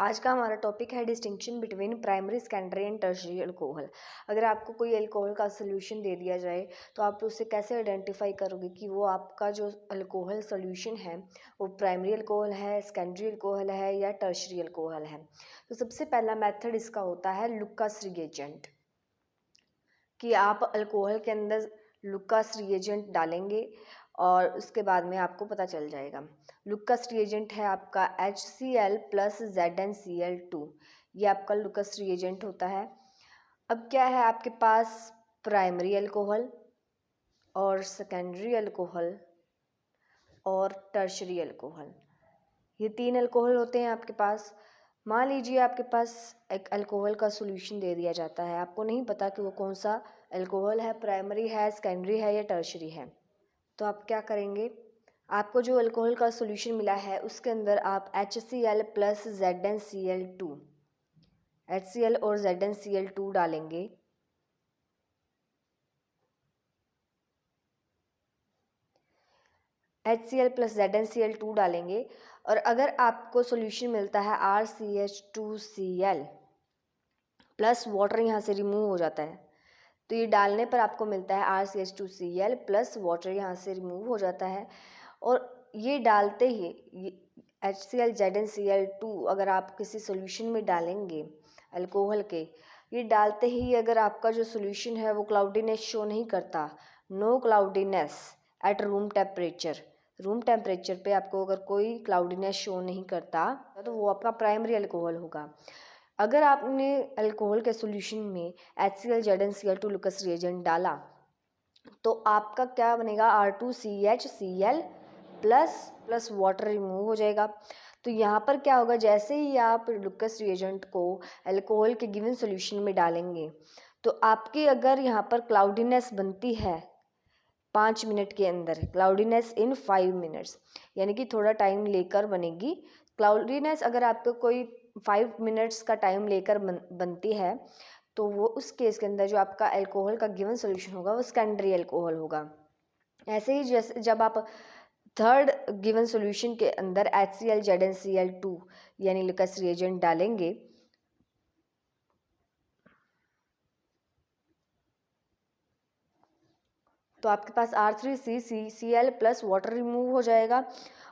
आज का हमारा टॉपिक है distinction between primary secondary and tertiary alcohol. अगर आपको कोई अल्कोहल का सोल्यूशन दे दिया जाए तो आप उसे कैसे आइडेंटिफाई करोगे कि वो आपका जो अल्कोहल सोल्यूशन है वो प्राइमरी अल्कोहल है, सेकेंडरी अल्कोहल है या टर्शियरी अल्कोहल है। तो सबसे पहला मेथड इसका होता है लुकास रिएजेंट, कि आप अल्कोहल के अंदर लुकास रिएजेंट डालेंगे और उसके बाद में आपको पता चल जाएगा। लुकास रिएजेंट है आपका HCl प्लस ZnCl2, ये आपका लुकास रिएजेंट होता है। अब क्या है आपके पास प्राइमरी अल्कोहल और सेकेंडरी अल्कोहल और टर्शरी अल्कोहल, ये तीन अल्कोहल होते हैं आपके पास। मान लीजिए आपके पास एक अल्कोहल का सॉल्यूशन दे दिया जाता है, आपको नहीं पता कि वो कौन सा अल्कोहल है, प्राइमरी है, सेकेंडरी है या टर्शरी है। तो आप क्या करेंगे, आपको जो अल्कोहल का सॉल्यूशन मिला है उसके अंदर आप HCl प्लस ZnCl2 HCl और ZnCl2 डालेंगे। HCl प्लस ZnCl2 डालेंगे और अगर आपको सॉल्यूशन मिलता है RCH2Cl प्लस वाटर यहाँ से रिमूव हो जाता है, तो ये डालने पर आपको मिलता है RCH2Cl प्लस वाटर यहाँ से रिमूव हो जाता है। और ये डालते ही HCl ZnCl2 अगर आप किसी सॉल्यूशन में डालेंगे अल्कोहल के, ये डालते ही अगर आपका जो सॉल्यूशन है वो क्लाउडीनेस शो नहीं करता, no cloudiness at room temperature पे आपको अगर कोई क्लाउडीनेस शो नहीं करता तो वो आपका प्राइमरी अल्कोहल होगा। अगर आपने अल्कोहल के सॉल्यूशन में HCl ZnCl2 लुकास रिएजेंट डाला तो आपका क्या बनेगा, R2CHCl प्लस वाटर रिमूव हो जाएगा। तो यहाँ पर क्या होगा, जैसे ही आप लुकास रिएजेंट को अल्कोहल के गिवन सॉल्यूशन में डालेंगे तो आपकी अगर यहाँ पर क्लाउडीनेस बनती है 5 मिनट के अंदर, क्लाउडीनेस इन 5 मिनट्स, यानी कि थोड़ा टाइम लेकर बनेगी क्लाउडीनेस। अगर आपको कोई 5 मिनट्स का टाइम लेकर बनती है तो वो उस केस के अंदर जो आपका अल्कोहल का गिवन सॉल्यूशन होगा वो सेकेंडरी अल्कोहल होगा। ऐसे ही जैसे जब आप थर्ड गिवन सॉल्यूशन के अंदर HCl ZnCl2 यानी लुकास रिएजेंट डालेंगे तो आपके पास R3CCl प्लस वाटर रिमूव हो जाएगा।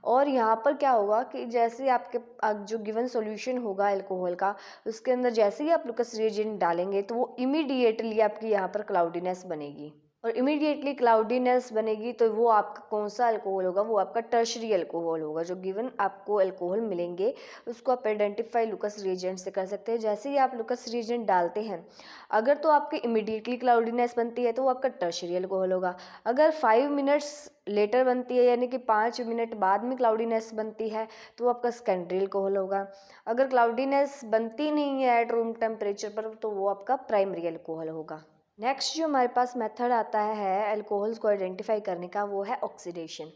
और यहाँ पर क्या होगा कि जैसे आपके जो गिवन सॉल्यूशन होगा अल्कोहल का उसके अंदर जैसे ही आप लुकास रिएजेंट डालेंगे तो वो इमीडिएटली आपकी यहाँ पर क्लाउडीनेस बनेगी, और इमीडिएटली क्लाउडीनेस बनेगी तो वो आपका कौन सा अल्कोहल होगा, वो आपका टर्शरी अल्कोहल होगा। जो गिवन आपको अल्कोहल मिलेंगे उसको आप आइडेंटिफाई लुकास रिएजेंट से कर सकते हैं। जैसे ही आप लुकास रिएजेंट डालते हैं अगर तो आपकी इमीडिएटली क्लाउडीनेस बनती है तो वो आपका टर्शरी अल्कोहल होगा। अगर 5 मिनट्स लेटर बनती है यानी कि 5 मिनट बाद में क्लाउडीनेस बनती है तो वो आपका सेकेंडरी अल्कोहल होगा। अगर क्लाउडीनेस बनती नहीं है एट रूम टेम्परेचर पर तो वो आपका प्राइमरी अल्कोहल होगा। नेक्स्ट जो हमारे पास मेथड आता है अल्कोहल्स को आइडेंटिफाई करने का वो है ऑक्सीडेशन।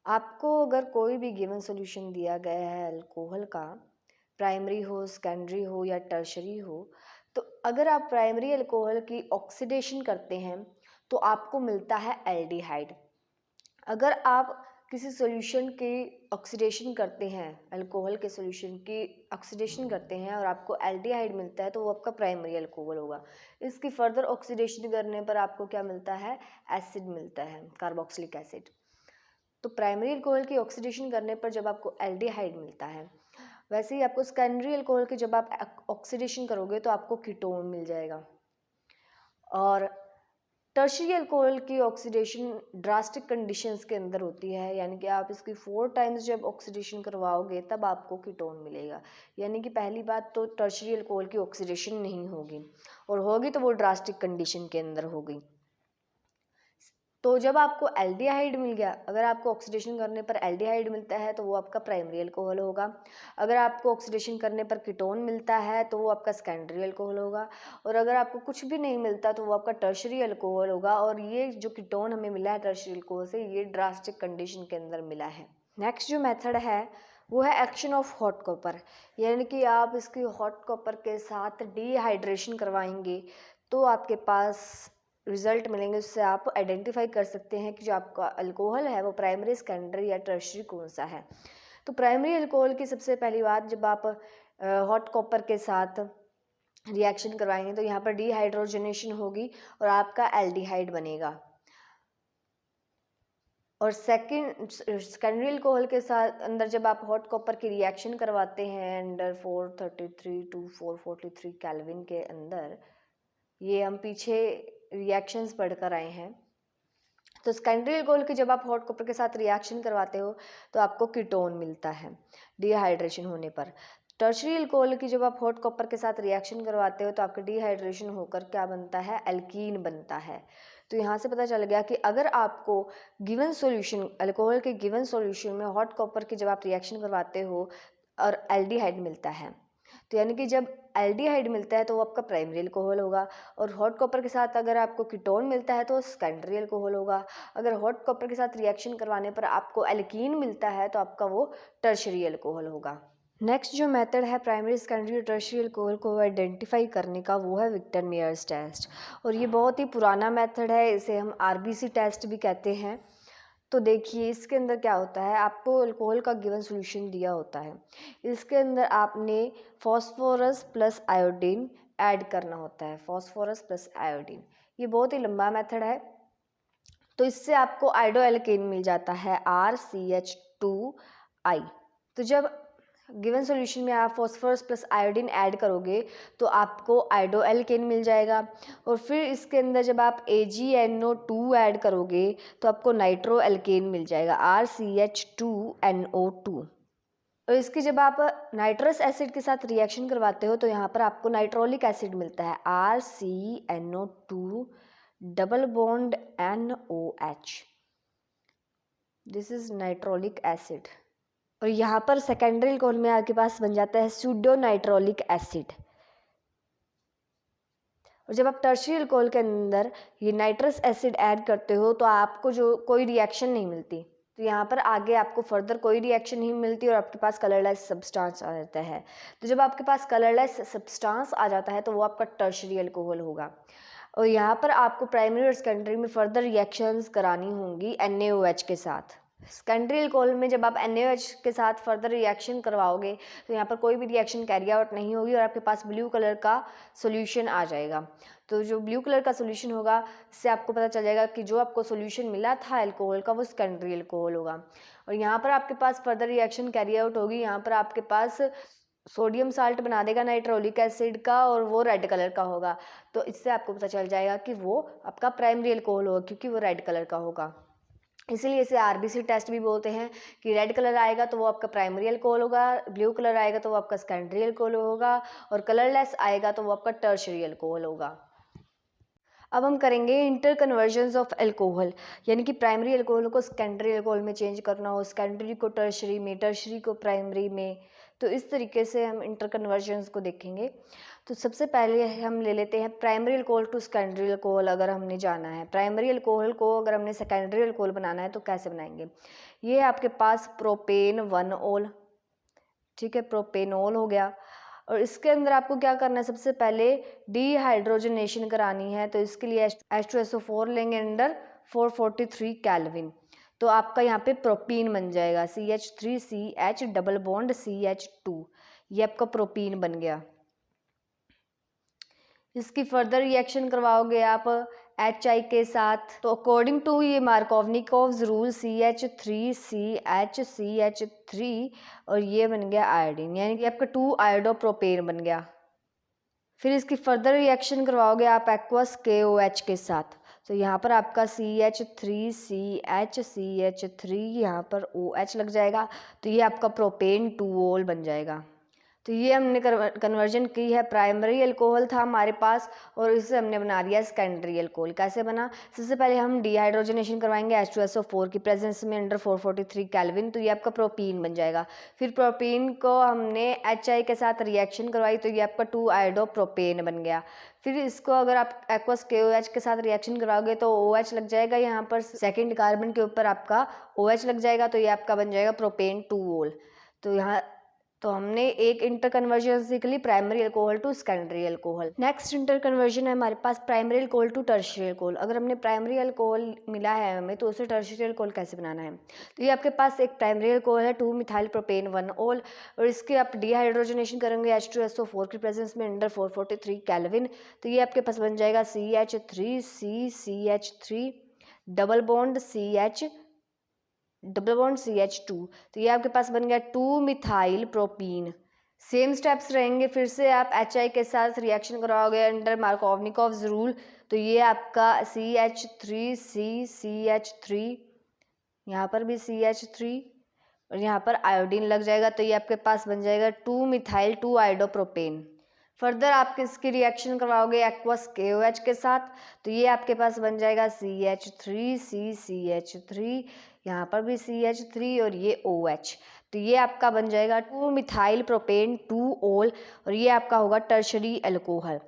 आपको अगर कोई भी गिवन सॉल्यूशन दिया गया है अल्कोहल का, प्राइमरी हो, सेकेंडरी हो या टर्शरी हो, तो अगर आप प्राइमरी अल्कोहल की ऑक्सीडेशन करते हैं तो आपको मिलता है एल्डिहाइड। अगर आप किसी सॉल्यूशन की ऑक्सीडेशन करते हैं, अल्कोहल के सॉल्यूशन की ऑक्सीडेशन करते हैं और आपको एल्डिहाइड मिलता है तो वो आपका प्राइमरी अल्कोहल होगा। इसकी फर्दर ऑक्सीडेशन करने पर आपको क्या मिलता है, एसिड मिलता है, कार्बोक्सिलिक एसिड। तो प्राइमरी अल्कोहल की ऑक्सीडेशन करने पर जब आपको एल्डिहाइड मिलता है, वैसे ही आपको सेकेंडरी अल्कोहल की जब आप ऑक्सीडेशन करोगे तो आपको कीटोन मिल जाएगा। और टर्शियरी अल्कोहल की ऑक्सीडेशन ड्रास्टिक कंडीशंस के अंदर होती है, यानी कि आप इसकी 4 टाइम्स जब ऑक्सीडेशन करवाओगे तब आपको कीटोन मिलेगा। यानी कि पहली बात तो टर्शियरी अल्कोहल की ऑक्सीडेशन नहीं होगी, और होगी तो वो ड्रास्टिक कंडीशन के अंदर होगी। तो जब आपको एल्डिहाइड मिल गया, अगर आपको ऑक्सीडेशन करने पर एल्डिहाइड मिलता है तो वो आपका प्राइमरी अल्कोहल होगा। अगर आपको ऑक्सीडेशन करने पर कीटोन मिलता है तो वो आपका सेकेंडरी अल्कोहल होगा। और अगर आपको कुछ भी नहीं मिलता तो वो आपका टर्शरी अल्कोहल होगा। और ये जो कीटोन हमें मिला है टर्शरी अल्कोहल से, ये ड्रास्टिक कंडीशन के अंदर मिला है। नेक्स्ट जो मेथड है वो है एक्शन ऑफ हॉट कॉपर, यानी कि आप इसकी हॉट कॉपर के साथ डिहाइड्रेशन करवाएंगे तो आपके पास रिजल्ट मिलेंगे। उससे आप आइडेंटिफाई कर सकते हैं कि जो आपका अल्कोहल है वो प्राइमरी, सेकेंडरी या टर्शरी कौन सा है। तो प्राइमरी अल्कोहल की सबसे पहली बात, जब आप हॉट कॉपर के साथ रिएक्शन करवाएंगे तो यहाँ पर डिहाइड्रोजनेशन होगी और आपका एल्डिहाइड बनेगा। और सेकेंडरी अल्कोहल के साथ अंदर जब आप हॉट कॉपर की रिएक्शन करवाते हैं अंडर 433 टू 443 केल्विन के अंदर, ये हम पीछे रिएक्शंस पढ़कर आए हैं। तो सेकेंडरी अल्कोहल की जब आप हॉट कॉपर के साथ रिएक्शन करवाते हो तो आपको कीटोन मिलता है डिहाइड्रेशन होने पर। टर्शरी अल्कोहल की जब आप हॉट कॉपर के साथ रिएक्शन करवाते हो तो आपका डिहाइड्रेशन होकर क्या बनता है, एल्कीन बनता है। तो यहाँ से पता चल गया कि अगर आपको गिवन सॉल्यूशन, अल्कोहल के गिवन सॉल्यूशन में हॉट कॉपर की जब आप रिएक्शन करवाते हो और एल्डिहाइड मिलता है, तो यानी कि जब एल्डिहाइड मिलता है तो वो आपका प्राइमरी अल्कोहल होगा, और हॉट कॉपर के साथ अगर आपको कीटोन मिलता है तो सेकेंडरी अल्कोहल होगा। अगर हॉट कॉपर के साथ रिएक्शन करवाने पर आपको एल्कीन मिलता है तो आपका वो टर्शरी अल्कोहल होगा। नेक्स्ट जो मेथड है प्राइमरी, सेकेंडरी और टर्शरी अल्कोहल को आइडेंटिफाई करने का, वो है विक्टर मेयर्स टेस्ट। और ये बहुत ही पुराना मेथड है, इसे हम आरबीसी टेस्ट भी कहते हैं। तो देखिए इसके अंदर क्या होता है, आपको अल्कोहल का गिवन सॉल्यूशन दिया होता है, इसके अंदर आपने फॉस्फोरस प्लस आयोडीन ऐड करना होता है, फॉस्फोरस प्लस आयोडीन। ये बहुत ही लंबा मेथड है। तो इससे आपको आइडो एल्केन मिल जाता है RCH2I। तो जब गिवन सॉल्यूशन में आप फॉस्फोरस प्लस आयोडीन ऐड करोगे तो आपको आइडो एल्केन मिल जाएगा, और फिर इसके अंदर जब आप AgNO2 ऐड करोगे तो आपको नाइट्रो एल्केन मिल जाएगा RCH2NO2। और इसकी जब आप नाइट्रस एसिड के साथ रिएक्शन करवाते हो तो यहाँ पर आपको नाइट्रोलिक एसिड मिलता है RCNO2 double bond NOH। This is nitrolic acid. और यहाँ पर सेकेंडरी अल्कोहल में आपके पास बन जाता है सूडो नाइट्रोलिक एसिड। और जब आप टर्शरी अल्कोहल के अंदर ये नाइट्रस एसिड ऐड करते हो तो आपको जो कोई रिएक्शन नहीं मिलती, तो यहाँ पर आगे आपको फर्दर कोई रिएक्शन नहीं मिलती और आपके पास कलरलेस सब्सटेंस आ जाता है। तो जब आपके पास कलरलेस सब्सटेंस आ जाता है तो वो आपका टर्शरी अल्कोहल होगा। और यहाँ पर आपको प्राइमरी और सेकेंडरी में फर्दर रिएक्शंस करानी होंगी NaOH के साथ। सेकेंडरी अल्कोहल में जब आप NaOH के साथ फर्दर रिएक्शन करवाओगे तो यहाँ पर कोई भी रिएक्शन कैरी आउट नहीं होगी और आपके पास ब्लू कलर का सोल्यूशन आ जाएगा। तो जो ब्लू कलर का सोल्यूशन होगा, इससे आपको पता चल जाएगा कि जो आपको सोल्यूशन मिला था अल्कोहल का वो सेकेंडरी अल्कोहल होगा। और यहाँ पर आपके पास फर्दर रिएक्शन कैरी आउट होगी, यहाँ पर आपके पास सोडियम साल्ट बना देगा नाइट्रोलिक एसिड का और वो रेड कलर का होगा। तो इससे आपको पता चल जाएगा कि वो आपका प्राइमरी अल्कोहल होगा क्योंकि वो रेड कलर का होगा। इसीलिए इसे आरबीसी टेस्ट भी बोलते हैं कि रेड कलर आएगा तो वो आपका प्राइमरी अल्कोहल होगा, ब्लू कलर आएगा तो वो आपका सेकेंडरी अल्कोहल होगा, और कलरलेस आएगा तो वो आपका टर्शरी अल्कोहल होगा। अब हम करेंगे इंटर कन्वर्जन्स ऑफ अल्कोहल, यानी कि प्राइमरी अल्कोहल को सेकेंडरी अल्कोहल में चेंज करना हो, सेकेंडरी को टर्शरी में, टर्शरी को प्राइमरी में। तो इस तरीके से हम इंटर कन्वर्जन्स को देखेंगे। तो सबसे पहले हम ले लेते हैं primary alcohol to secondary alcohol. अगर हमने जाना है प्राइमरी अल्कोहल को, अगर हमने सेकेंडरी अल्कोहल बनाना है तो कैसे बनाएंगे। ये आपके पास प्रोपेन 1-ऑल, ठीक है, प्रोपेनॉल हो गया। और इसके अंदर आपको क्या करना है, सबसे पहले डिहाइड्रोजनेशन करानी है। तो इसके लिए H2SO4 लेंगे अंडर 443 केल्विन। तो आपका यहाँ पे प्रोपीन बन जाएगा CH3CH डबल बॉन्ड CH2, ये आपका प्रोपीन बन गया। इसकी फर्दर रिएक्शन करवाओगे आप HI के साथ। तो अकॉर्डिंग टू ये मार्कोवनिकोव्स रूल CH3CH और ये बन गया आयोडीन, यानी कि आपका 2 आयोडोप्रोपेन बन गया। फिर इसकी फर्दर रिएक्शन करवाओगे आप एक्वस KOH के साथ। तो यहाँ पर आपका CH3CH यहाँ पर OH लग जाएगा, तो ये आपका प्रोपेन 2-ऑल बन जाएगा। तो ये हमने कन्वर्जन की है, प्राइमरी अल्कोहल था हमारे पास और इसे हमने बना दिया सेकेंडरी अल्कोहल। कैसे बना, सबसे पहले हम डिहाइड्रोजनेशन करवाएंगे H2SO4 की प्रेजेंस में अंडर 443 केल्विन, तो ये आपका प्रोपीन बन जाएगा। फिर प्रोपीन को हमने HI के साथ रिएक्शन करवाई तो ये आपका 2 आयोडोप्रोपेन बन गया। फिर इसको अगर आप एक्वस KOH के साथ रिएक्शन करवाओगे तो OH लग जाएगा, यहाँ पर सेकेंड कार्बन के ऊपर आपका OH लग जाएगा, तो ये आपका बन जाएगा प्रोपेन 2-ऑल। तो यहाँ तो हमने एक इंटर कन्वर्जन सीख ली, primary alcohol to secondary alcohol. Next interconversion है हमारे पास primary alcohol to tertiary alcohol. अगर हमने प्राइमरी अल्कोहल मिला है हमें तो उसे टर्शियरी अल्कोहल कैसे बनाना है। तो ये आपके पास एक प्राइमरी अल्कोहल है 2 मिथाइल प्रोपेन 1 ओल, और इसके आप डिहाइड्रोजनेशन करेंगे H2SO4 की प्रेजेंस में अंडर 443 केल्विन। तो ये आपके पास बन जाएगा CH3CCH3 डबल बॉन्ड CH2। तो ये आपके पास बन गया 2 मिथाइल प्रोपीन। सेम स्टेप्स रहेंगे, फिर से आप HI के साथ रिएक्शन कराओगे अंडर मार्कोवनिकोव्स रूल। तो ये आपका CH3CCH3, यहाँ पर भी CH3 और यहाँ पर आयोडीन लग जाएगा। तो ये आपके पास बन जाएगा 2 मिथाइल 2 आयोडोप्रोपेन। फर्दर आप किसकी रिएक्शन करवाओगे एक्वस KOH के साथ। तो ये आपके पास बन जाएगा CH3CCH3, यहाँ पर भी CH3 और ये OH। तो ये आपका बन जाएगा 2 मिथाइल प्रोपेन 2 ओल, और ये आपका होगा टर्शरी अल्कोहल।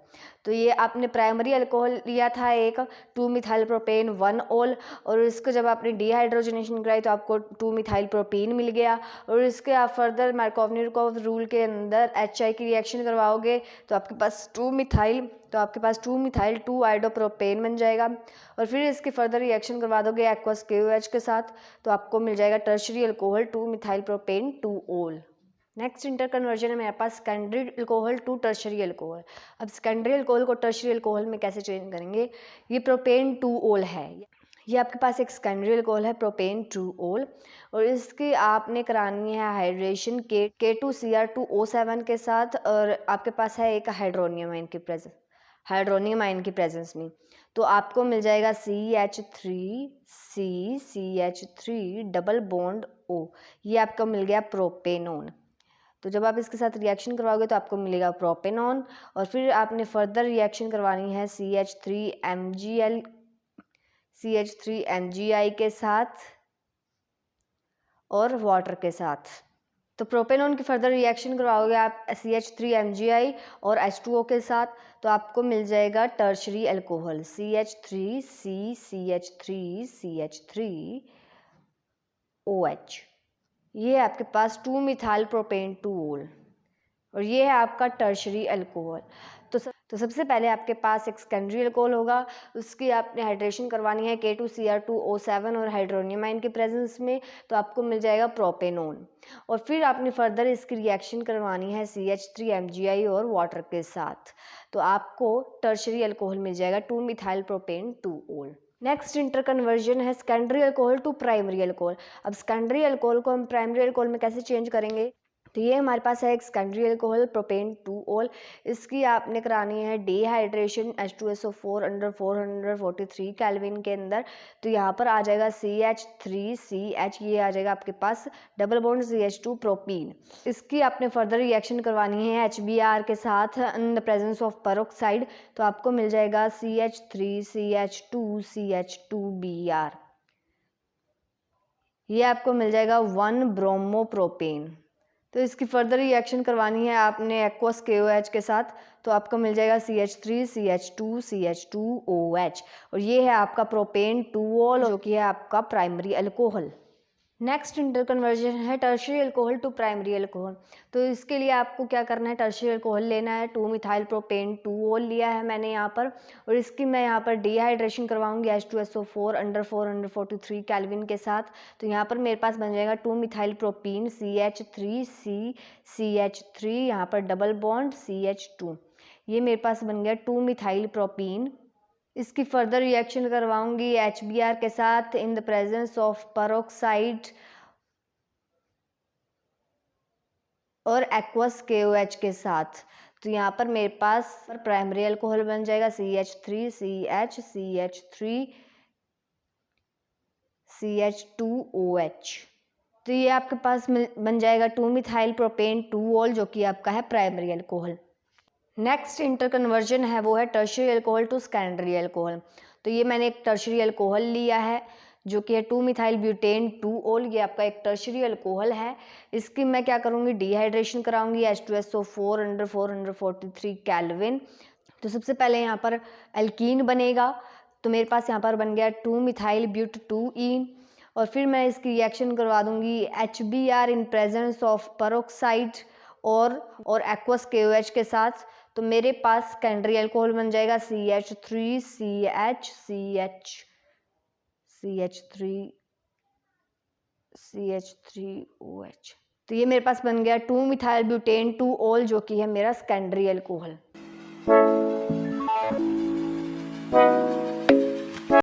तो ये आपने प्राइमरी अल्कोहल लिया था एक 2 मिथाइल प्रोपेन 1 ओल, और इसको जब आपने डिहाइड्रोजनेशन कराई तो आपको 2 मिथाइल प्रोपीन मिल गया। और इसके आप फर्दर मार्कोवनिकोव रूल के अंदर HI की रिएक्शन करवाओगे तो आपके पास 2 मिथाइल 2 आयोडोप्रोपेन बन जाएगा। और फिर इसकी फर्दर रिएक्शन करवा दोगे एक्वस KOH के साथ तो आपको मिल जाएगा tertiary alcohol 2 methyl propane 2 ol. Next interconversion है मेरे पास secondary alcohol to tertiary alcohol. अब सेकेंडरी अल्कोहल को टर्शरी अल्कोहल में कैसे चेंज करेंगे। ये प्रोपेन 2 ओल है, ये आपके पास एक सेकेंडरी अल्कोहल है प्रोपेन 2 ओल, और इसकी आपने करानी है हाइड्रेशन K2Cr2O7 के साथ, और आपके पास है एक हाइड्रोनियम आयन की प्रेजेंस में। तो आपको मिल जाएगा CH3CCH3 डबल बॉन्ड O, ये आपका मिल गया प्रोपेनॉन। तो जब आप इसके साथ रिएक्शन करवाओगे तो आपको मिलेगा प्रोपेनॉन, और फिर आपने फर्दर रिएक्शन करवानी है CH3MgI के साथ और वाटर के साथ। तो प्रोपेनॉन की फर्दर रिएक्शन करवाओगे आप CH3MgI और H2O के साथ तो आपको मिल जाएगा टर्शरी अल्कोहल CH3CCH3CH3OH। ये आपके पास 2 मिथाइल प्रोपेन 2 ओल, और ये है आपका टर्शरी अल्कोहल। तो सबसे पहले आपके पास एक सेकेंडरी अल्कोहल होगा, उसकी आपने हाइड्रेशन करवानी है K2Cr2O7 और हाइड्रोनियम आयन की प्रेजेंस में, तो आपको मिल जाएगा प्रोपेनॉन। और फिर आपने फर्दर इसकी रिएक्शन करवानी है CH3MgI और वाटर के साथ, तो आपको टर्शरी अल्कोहल मिल जाएगा 2 methyl propane 2 ol. Next interconversion है secondary alcohol to primary alcohol. अब सेकेंडरी अल्कोहल को हम प्राइमरी अल्कोहल में कैसे चेंज करेंगे। तो ये हमारे पास है एक सेकेंडरी अल्कोहल प्रोपेन 2 ओल, इसकी आपने करानी है डिहाइड्रेशन H2SO4 अंडर 443 केल्विन के अंदर। तो यहाँ पर आ जाएगा CH3CH, ये आ जाएगा आपके पास डबल बॉन्ड CH2 प्रोपीन। इसकी आपने फर्दर रिएक्शन करवानी है HBr के साथ in the presence of peroxide, तो आपको मिल जाएगा CH3CH2CH2Br, ये आपको मिल जाएगा 1 ब्रोमोप्रोपेन। तो इसकी फर्दर रिएक्शन करवानी है आपने एक्वस KOH के साथ, तो आपको मिल जाएगा CH3CH2CH2OH, और ये है आपका प्रोपेन 2 ओल जो कि है आपका primary alcohol. Next interconversion है tertiary alcohol to primary alcohol. तो इसके लिए आपको क्या करना है, टर्शरी अल्कोहल लेना है 2 मिथाइल प्रोपेन 2 ओल लिया है मैंने यहाँ पर, और इसकी मैं यहाँ पर डिहाइड्रेशन करवाऊंगी H2SO4 अंडर 443 केल्विन के साथ। तो यहाँ पर मेरे पास बन जाएगा 2 मिथाइल प्रोपीन CH3CCH3, यहाँ पर डबल बॉन्ड CH2, ये मेरे पास बन गया 2 मिथाइल प्रोपीन। इसकी फर्दर रिएक्शन करवाऊंगी HBr के साथ in the presence of peroxide और एक्वस KOH के साथ। तो यहाँ पर मेरे पास प्राइमरी अल्कोहल बन जाएगा CH3CH CH3CH2OH। तो ये आपके पास बन जाएगा 2 मिथाइल प्रोपेन 2 ओल जो कि आपका है primary alcohol. Next interconversion है वो है tertiary alcohol to secondary alcohol. तो ये मैंने एक टर्शरी अल्कोहल लिया है जो कि है 2 मिथाइल ब्यूटेन 2 ओल, ये आपका एक टर्शरी अल्कोहल है। इसकी मैं क्या करूँगी, डिहाइड्रेशन कराऊंगी H2SO4 अंडर 443 केल्विन। तो सबसे पहले यहाँ पर एल्कीन बनेगा, तो मेरे पास यहाँ पर बन गया 2 मिथाइल ब्यूट 2ईन, और फिर मैं इसकी रिएक्शन करवा दूंगी HBr in presence of peroxide और एक्वस KOH के साथ, तो मेरे पास सेकेंडरी अल्कोहल बन जाएगा CH3OH। तो ये मेरे पास बन गया 2 मिथाइल ब्यूटेन 2 ऑल, जो कि है मेरा सेकेंडरी अल्कोहल।